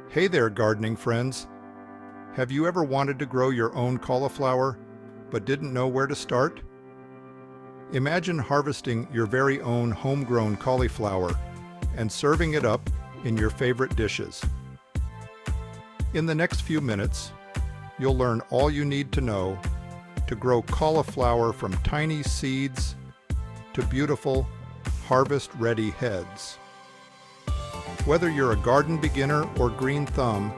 Hey there, gardening friends. Have you ever wanted to grow your own cauliflower, but didn't know where to start? Imagine harvesting your very own homegrown cauliflower and serving it up in your favorite dishes. In the next few minutes, you'll learn all you need to know to grow cauliflower from tiny seeds to beautiful, harvest-ready heads. Whether you're a garden beginner or green thumb,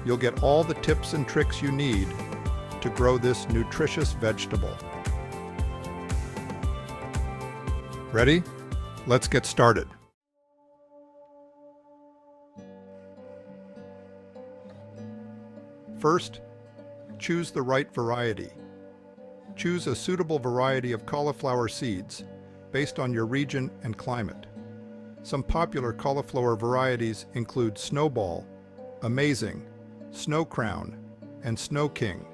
you'll get all the tips and tricks you need to grow this nutritious vegetable. Ready? Let's get started. First, choose the right variety. Choose a suitable variety of cauliflower seeds based on your region and climate. Some popular cauliflower varieties include Snowball, Amazing, Snow Crown, and Snow King.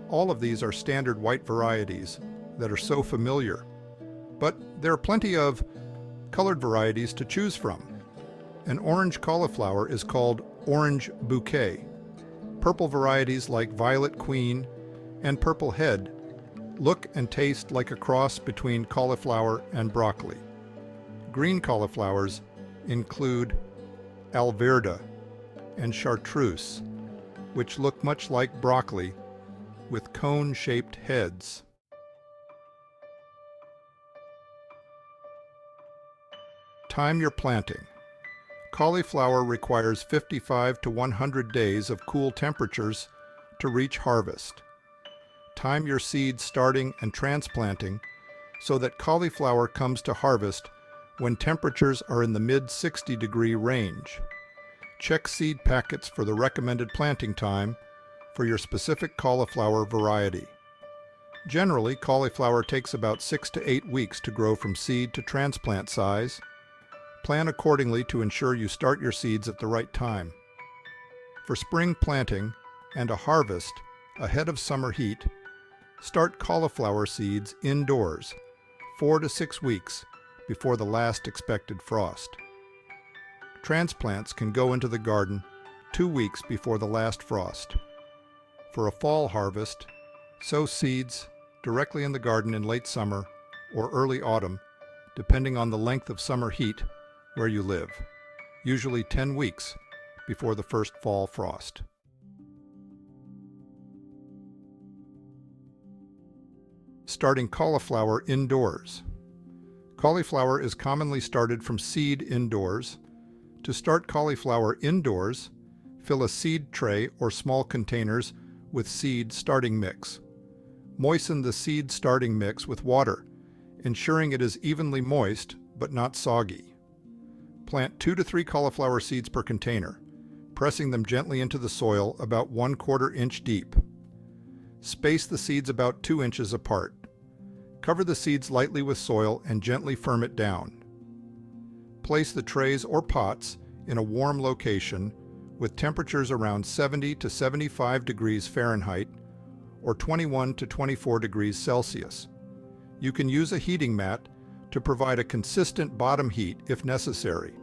All of these are standard white varieties that are so familiar, but there are plenty of colored varieties to choose from. An orange cauliflower is called Orange Bouquet. Purple varieties like Violet Queen and Purple Head look and taste like a cross between cauliflower and broccoli. Green cauliflowers include Alverda and Chartreuse, which look much like broccoli with cone-shaped heads. Time your planting. Cauliflower requires 55 to 100 days of cool temperatures to reach harvest. Time your seeds starting and transplanting so that cauliflower comes to harvest when temperatures are in the mid-60-degree range. Check seed packets for the recommended planting time for your specific cauliflower variety. Generally, cauliflower takes about 6 to 8 weeks to grow from seed to transplant size. Plan accordingly to ensure you start your seeds at the right time. For spring planting and a harvest ahead of summer heat, start cauliflower seeds indoors 4 to 6 weeks before the last expected frost. Transplants can go into the garden 2 weeks before the last frost. For a fall harvest, sow seeds directly in the garden in late summer or early autumn, depending on the length of summer heat where you live, usually 10 weeks before the first fall frost. Starting cauliflower indoors. Cauliflower is commonly started from seed indoors. To start cauliflower indoors, fill a seed tray or small containers with seed starting mix. Moisten the seed starting mix with water, ensuring it is evenly moist but not soggy. Plant 2 to 3 cauliflower seeds per container, pressing them gently into the soil about 1/4 inch deep. Space the seeds about 2 inches apart. Cover the seeds lightly with soil and gently firm it down. Place the trays or pots in a warm location with temperatures around 70 to 75 degrees Fahrenheit or 21 to 24 degrees Celsius. You can use a heating mat to provide a consistent bottom heat if necessary.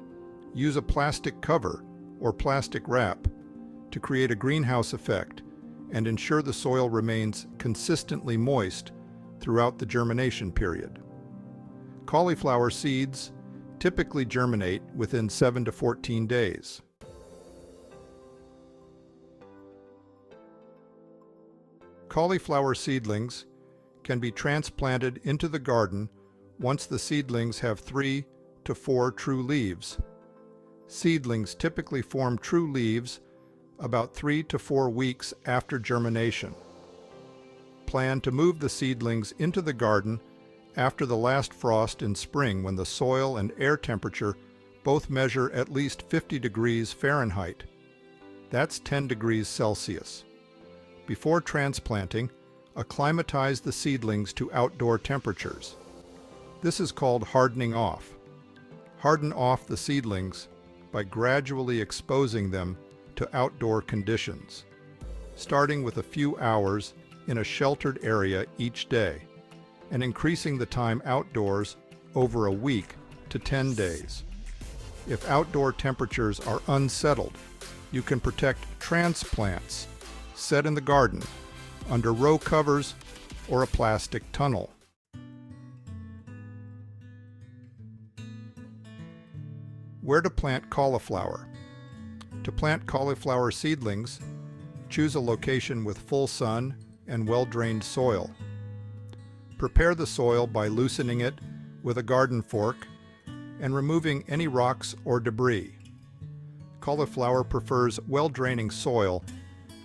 Use a plastic cover or plastic wrap to create a greenhouse effect and ensure the soil remains consistently moist throughout the germination period. Cauliflower seeds typically germinate within 7 to 14 days. Cauliflower seedlings can be transplanted into the garden once the seedlings have 3 to 4 true leaves. Seedlings typically form true leaves about 3 to 4 weeks after germination. Plan to move the seedlings into the garden after the last frost in spring when the soil and air temperature both measure at least 50 degrees Fahrenheit. That's 10 degrees Celsius. Before transplanting, acclimatize the seedlings to outdoor temperatures. This is called hardening off. Harden off the seedlings by gradually exposing them to outdoor conditions, starting with a few hours in a sheltered area each day, and increasing the time outdoors over a week to 10 days. If outdoor temperatures are unsettled, You can protect transplants set in the garden under row covers or a plastic tunnel. Where to plant cauliflower? To plant cauliflower seedlings, choose a location with full sun and well-drained soil. Prepare the soil by loosening it with a garden fork and removing any rocks or debris. Cauliflower prefers well-draining soil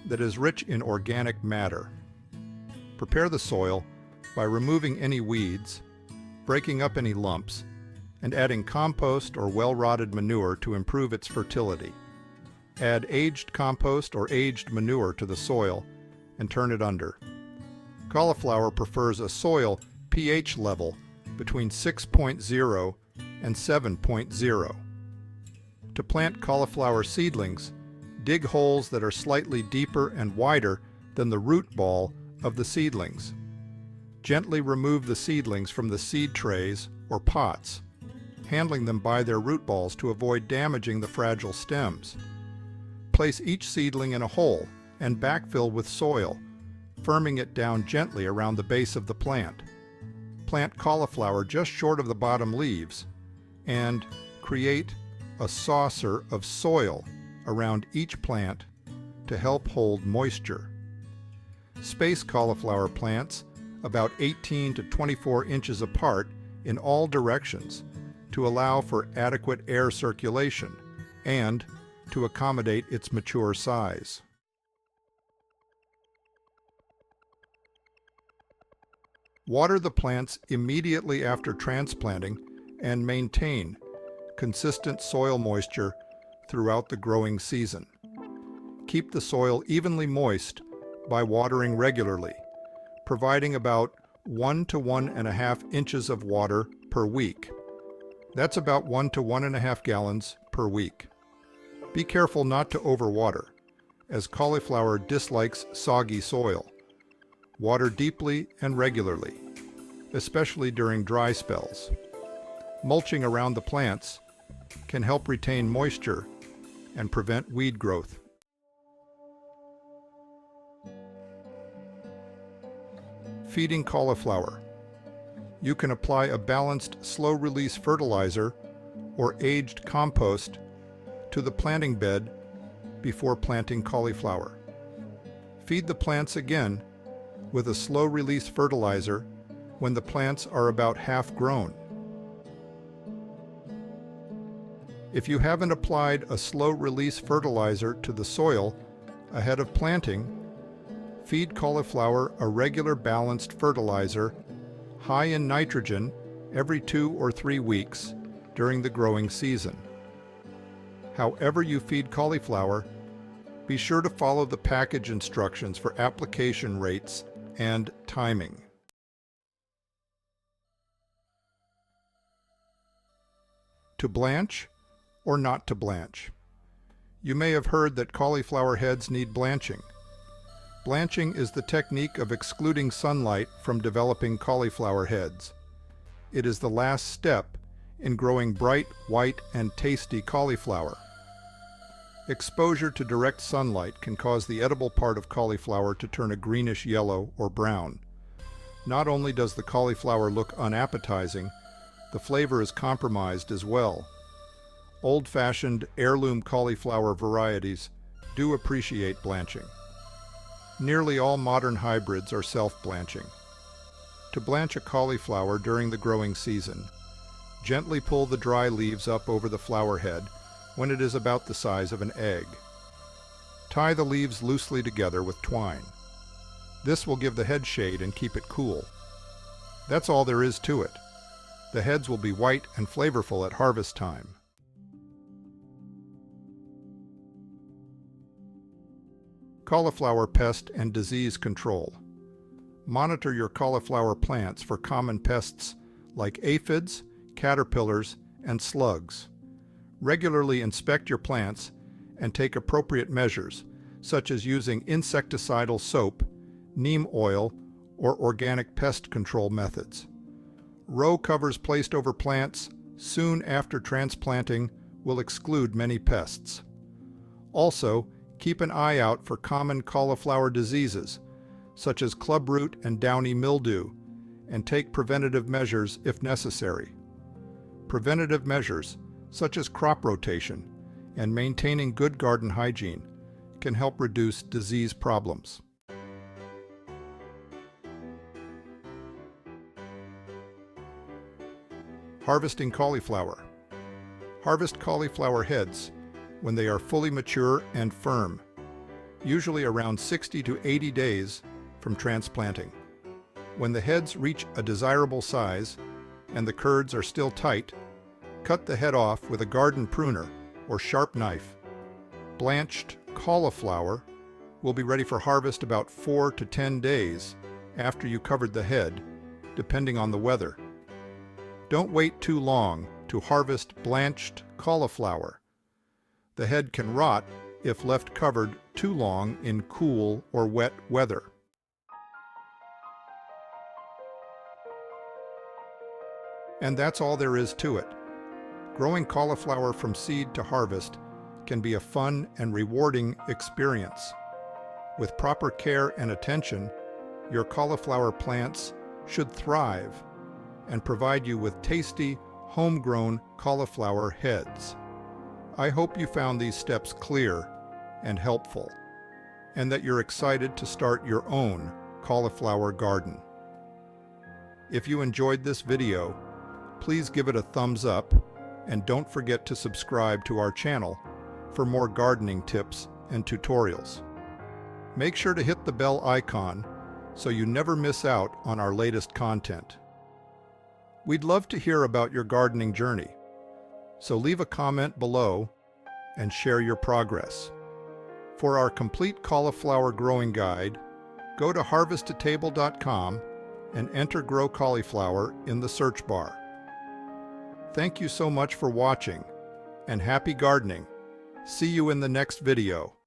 that is rich in organic matter. Prepare the soil by removing any weeds, breaking up any lumps, and adding compost or well-rotted manure to improve its fertility. Add aged compost or aged manure to the soil and turn it under. Cauliflower prefers a soil pH level between 6.0 and 7.0. To plant cauliflower seedlings, dig holes that are slightly deeper and wider than the root ball of the seedlings. Gently remove the seedlings from the seed trays or pots, handling them by their root balls to avoid damaging the fragile stems. Place each seedling in a hole and backfill with soil, firming it down gently around the base of the plant. Plant cauliflower just short of the bottom leaves and create a saucer of soil around each plant to help hold moisture. Space cauliflower plants about 18 to 24 inches apart in all directions to allow for adequate air circulation and to accommodate its mature size. Water the plants immediately after transplanting and maintain consistent soil moisture throughout the growing season. Keep the soil evenly moist by watering regularly, providing about 1 to 1.5 inches of water per week. That's about 1 to 1.5 gallons per week. Be careful not to overwater, as cauliflower dislikes soggy soil. Water deeply and regularly, especially during dry spells. Mulching around the plants can help retain moisture and prevent weed growth. Feeding cauliflower. You can apply a balanced slow-release fertilizer or aged compost to the planting bed before planting cauliflower. Feed the plants again with a slow-release fertilizer when the plants are about half grown. If you haven't applied a slow-release fertilizer to the soil ahead of planting, feed cauliflower a regular balanced fertilizer high in nitrogen every 2 or 3 weeks during the growing season. However you feed cauliflower, be sure to follow the package instructions for application rates and timing. To blanch or not to blanch? You may have heard that cauliflower heads need blanching. Blanching is the technique of excluding sunlight from developing cauliflower heads. It is the last step in growing bright, white, and tasty cauliflower. Exposure to direct sunlight can cause the edible part of cauliflower to turn a greenish yellow or brown. Not only does the cauliflower look unappetizing, the flavor is compromised as well. Old-fashioned heirloom cauliflower varieties do appreciate blanching. Nearly all modern hybrids are self-blanching. To blanch a cauliflower during the growing season, gently pull the dry leaves up over the flower head when it is about the size of an egg. Tie the leaves loosely together with twine. This will give the head shade and keep it cool. That's all there is to it. The heads will be white and flavorful at harvest time. Cauliflower pest and disease control. Monitor your cauliflower plants for common pests like aphids, caterpillars, and slugs. Regularly inspect your plants and take appropriate measures, such as using insecticidal soap, neem oil, or organic pest control methods. Row covers placed over plants soon after transplanting will exclude many pests. Also, keep an eye out for common cauliflower diseases, such as clubroot and downy mildew, and take preventative measures if necessary. Preventative measures, such as crop rotation and maintaining good garden hygiene, can help reduce disease problems. Harvesting cauliflower. Harvest cauliflower heads when they are fully mature and firm, usually around 60 to 80 days from transplanting. When the heads reach a desirable size and the curds are still tight, cut the head off with a garden pruner or sharp knife. Blanched cauliflower will be ready for harvest about 4 to 10 days after you covered the head, depending on the weather. Don't wait too long to harvest blanched cauliflower. The head can rot if left covered too long in cool or wet weather. And that's all there is to it. Growing cauliflower from seed to harvest can be a fun and rewarding experience. With proper care and attention, your cauliflower plants should thrive and provide you with tasty, homegrown cauliflower heads. I hope you found these steps clear and helpful, and that you're excited to start your own cauliflower garden. If you enjoyed this video, please give it a thumbs up, and don't forget to subscribe to our channel for more gardening tips and tutorials. Make sure to hit the bell icon so you never miss out on our latest content. We'd love to hear about your gardening journey, so leave a comment below and share your progress. For our complete cauliflower growing guide, go to harvesttotable.com and enter Grow Cauliflower in the search bar. Thank you so much for watching, and happy gardening. See you in the next video.